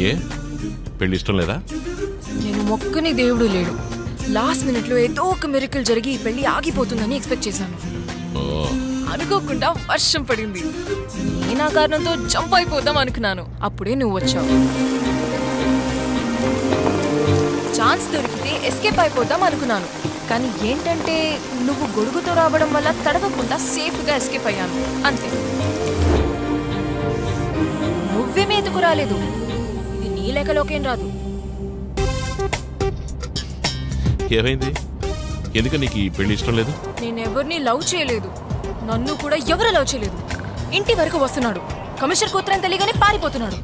ఏ పెళ్లి ఇష్టం లేదా? నేను మొక్కని దేవుడు లేడు. లాస్ట్ మినిట్ లో ఏదో ఒక మిరకల్ జరిగి ఈ పెళ్లి ఆగిపోతుందని ఎక్స్పెక్ట్ చేశాను. అనుకోకుండా వర్షం పడింది. నేను ఆ కారణంతో జంప్ అయిపోదాం అనుకున్నాను. అప్పుడే నువ్వు వచ్చావు. ఛాన్స్ దొరికితే ఎస్కేప్ అయిపోదాం అనుకున్నాను. కానీ ఏంటంటే నువ్వు గొడుగుతో రావడం వల్ల తడవకుండా సేఫ్ గా ఎస్కేప్ అయ్యాను అంతే. నువ్వేమీ ఎందుకు రాలేదు? ఇది నీ లెక్కలోకేం రాదు. ఏమైంది? ఎందుకు నీకు ఈ పెళ్లి ఇష్టం లేదు? నేను ఎవరిని లవ్ చేయలేదు. నన్ను కూడా ఎవరు లవ్ చేయలేదు. ఇంటి వరకు వస్తున్నాడు. కమిషనర్ కూతురని తెలియగానే పారిపోతున్నాడు.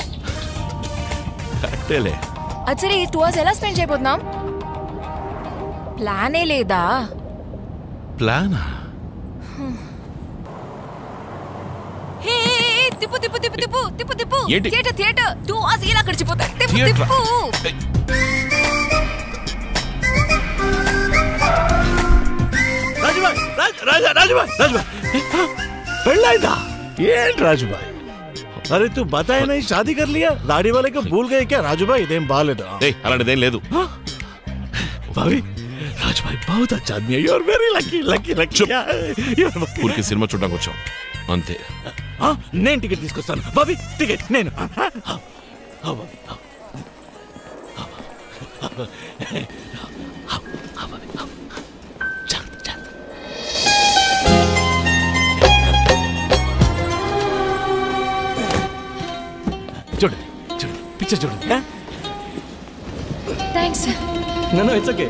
అచ్చరే ఈ 2 hours ఎలా స్పెండ్ చేయబోతున్నాం? ప్లానే లేదా? ప్లానా? హే తిప్పు తిప్పు తిప్పు తిప్పు తిప్పు తిప్పు. థియేటర్ థియేటర్ 2 hours ఇలా గడిచిపోతాయి. తిప్పు తిప్పు. రాజుభాయ్ రాజుభాయ్ పెళ్ళైందా? ఏంటి రాజుభాయ్? अरे तू बताया नहीं शादी कर लिया? दाढ़ी वाले को भूल गए क्या राजू भाई? इधर बाल అలాంటిదేం లేదు भाभी। राजू भाई बहुत अच्छा आदमी है। You are very lucky lucky lucky. ఊరికి సినిమా చూడడానికి వచ్చాం అంతే. నేను టికెట్ తీసుకొస్తాను బాబీ. టికెట్ నేను. చూడండి చూడండి పిక్చర్ చూడండి. థ్యాంక్స్. No it's okay.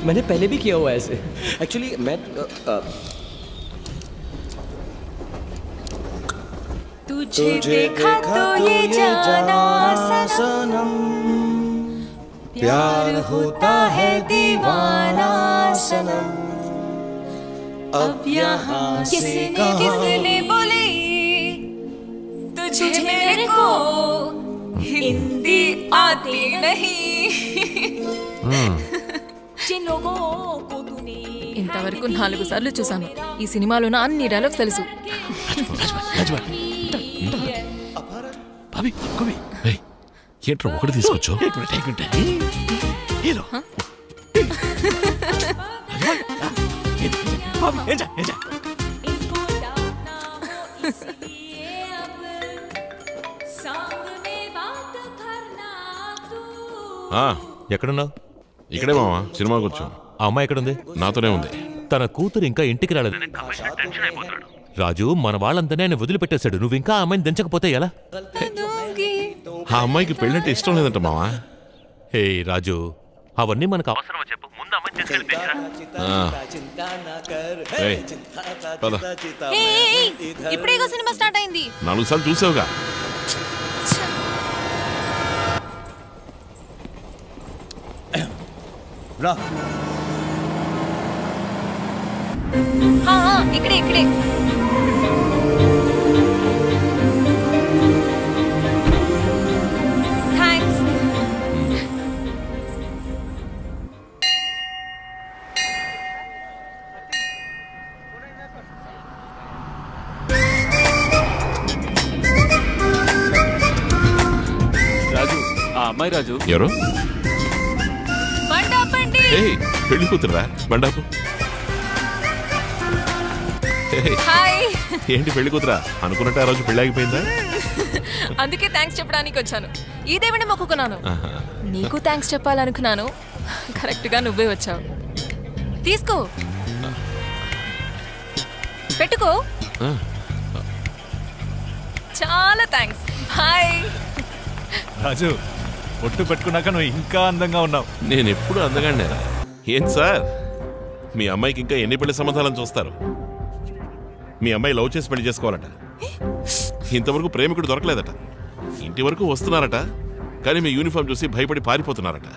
मैंने पहले भी किया हुआ है ऐसे। एक्चुअली मैं तुझे देखा तो ये जाना सनम, प्यार होता है दीवाना सनम। अब यहाँ किसने बोले तुझे मेरे को हिंदी आती नहीं। ఇంతవరకు 4 సార్లు చూసాను. ఈ సినిమాలోన అన్ని డైలాగ్స్ తెలుసు. ఏంట్రా ఒకటి తీసుకొచ్చు? ఎక్కడున్నావు? ఇక్కడే మావా, సినిమాకి వచ్చాం. ఆ అమ్మాయి ఎక్కడుంది? నాతోనే ఉంది. తన కూతురు ఇంకా ఇంటికి రాలేదు. రాజు, మన వాళ్ళందరినీ ఆయన వదిలిపెట్టేశాడు. నువ్వు ఇంకా ఆ అమ్మాయిని దించకపోతే ఎలా? ఆ అమ్మాయికి పెళ్ళంటే ఇష్టం లేదంట మావా. హే రాజు, అవన్నీ మనకు అవసరమా చెప్పు? ముందు అమ్మాయిని తీసుకెళ్ళిపోయారా? ఇప్పుడేగా సినిమా స్టార్ట్ అయింది. 4 సార్లు చూసావుగా. ఇక్కడే ఇక్కడే. థ్యాంక్స్. రాజు, ఆ అమ్మాయి రాజు. ఎవరు? బండాపండి. పెళ్లి కూతురా? బండాపు. హాయ్. ఏంటి పెళ్లి కూతురా? అనుకున్నట్టు ఆ రోజు పెళ్లి ఆగిపోయిందా? అందుకే థ్యాంక్స్ చెప్పడానికి వచ్చాను. ఈ దేవుడిని మొక్కుకున్నాను. నీకు థ్యాంక్స్ చెప్పాలనుకున్నాను. కరెక్ట్ గా నువ్వే వచ్చావు. తీసుకో, పెట్టుకో. చాలా థ్యాంక్స్. బాయ్. రాజు, ఒట్టు పెట్టుకున్నాక నువ్వు ఇంకా అందంగా ఉన్నావు. నేను ఎప్పుడు అందగానే. ఏం సార్, మీ అమ్మాయికి ఇంకా ఎన్ని పెళ్లి సంబంధాలను చూస్తారు? మీ అమ్మాయి లవ్ చేసి పెళ్లి చేసుకోవాలట. ఇంతవరకు ప్రేమికుడు దొరకలేదట. ఇంటి వరకు వస్తున్నారట, కానీ మీ యూనిఫామ్ చూసి భయపడి పారిపోతున్నారట.